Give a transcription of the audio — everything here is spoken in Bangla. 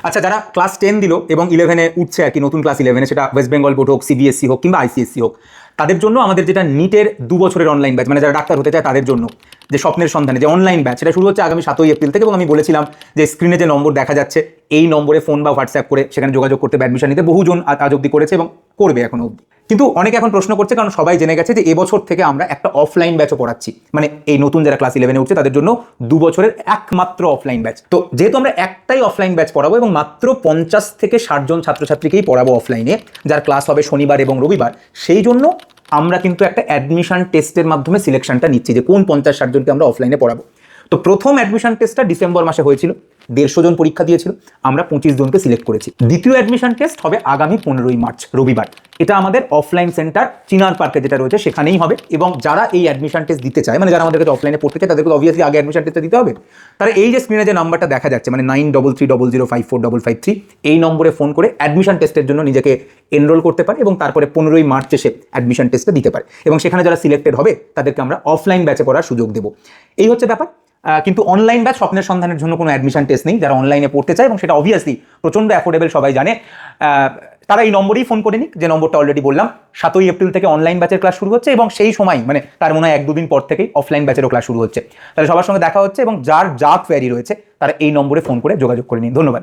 আচ্ছা, যারা ক্লাস 10 দিল এবং 11-এ উঠছে আর কি, নতুন ক্লাস 11-এ, সেটা ওয়েস্ট বেঙ্গল বোর্ড হোক, সিবিএসসি হোক কিংবা আইসিএসসি হোক, তাদের জন্য আমাদের যেটা নিটের 2 বছরের অনলাইন ব্যাচ, মানে যারা ডাক্তার হতে চায় তাদের জন্য যে স্বপ্নের সন্ধানে যে অনলাইন ব্যাচ, সেটা শুরু হচ্ছে আগামী 7ই এপ্রিল থেকে। এবং আমি বলেছিলাম যে স্ক্রিনে যে নম্বর দেখা যাচ্ছে এই নম্বরে ফোন বা হোয়াটসঅ্যাপ করে সেখানে যোগাযোগ করতে, অ্যাডমিশন নিতে বহুজন আজ অব্দি করেছে এবং করবে এখনো অব্দি। কিন্তু অনেকে এখন প্রশ্ন করছে, কারণ সবাই জেনে গেছে যে এবছর থেকে আমরা একটা অফলাইন ব্যাচও পড়াচ্ছি, মানে এই নতুন যারা ক্লাস 11-এ উঠছে তাদের জন্য 2 বছরের একমাত্র অফলাইন ব্যাচ। তো যেহেতু আমরা একটাই অফলাইন ব্যাচ পড়াবো এবং মাত্র 50 থেকে 60 জন ছাত্রছাত্রীকেই পড়াবো অফলাইনে, যার ক্লাস হবে শনিবার এবং রবিবার, সেই জন্য আমরা কিন্তু একটা অ্যাডমিশন টেস্টের মাধ্যমে সিলেকশনটা নিচ্ছি যে কোন 50-60 জনকে আমরা অফলাইনে পড়াবো। তো প্রথম অ্যাডমিশন টেস্টটা ডিসেম্বর মাসে হয়েছিল, 150 জন পরীক্ষা দিয়েছিল, আমরা 25 জনকে সিলেক্ট করেছি। দ্বিতীয় অ্যাডমিশন টেস্ট হবে আগামী 15ই মার্চ রবিবার। এটা আমাদের অফলাইন সেন্টার চিনার পার্কে যেটা রয়েছে সেখানেই হবে। এবং যারা এই অ্যাডমিশন টেস্ট দিতে চায়, মানে যারা আমাদের কাছে অফলাইনে পড়তে চায়, তাদেরকে অবভিয়াসলি আগে অ্যাডমিশন টেস্টটা দিতে হবে। তারা এই যে স্ক্রিনে যে নাম্বারটা দেখা যাচ্ছে, মানে 9330054553, এই নম্বরে ফোন করে অ্যাডমিশন টেস্টের জন্য নিজেকে এনরোল করতে পারে এবং তারপরে 15ই মার্চ এসে অ্যাডমিশন টেস্টটা দিতে পারে। এবং সেখানে যারা সিলেক্টেড হবে তাদেরকে আমরা অফলাইন ব্যাচে পড়ার সুযোগ দেবো। এই হচ্ছে ব্যাপার। কিন্তু অনলাইন ব্যাচ স্বপ্নের সন্ধানের জন্য কোনো অ্যাডমিশন টেস্ট নেই। যারা অনলাইনে পড়তে চায়, এবং সেটা অবভিয়াসলি প্রচণ্ড অ্যাফোর্ডেবল, সবাই জানে, তারা এই নম্বরেই ফোন করে নিক, যে নম্বরটা অলরেডি বললাম। 7ই এপ্রিল থেকে অনলাইন ব্যাচের ক্লাস শুরু হচ্ছে এবং সেই সময়, মানে তার মনে হয় 1-2 দিন পর থেকেই অফলাইন ব্যাচেরও ক্লাস শুরু হচ্ছে। তাহলে সবার সঙ্গে দেখা হচ্ছে এবং যার যা কোয়ারি রয়েছে তারা এই নম্বরে ফোন করে যোগাযোগ করে নিন। ধন্যবাদ।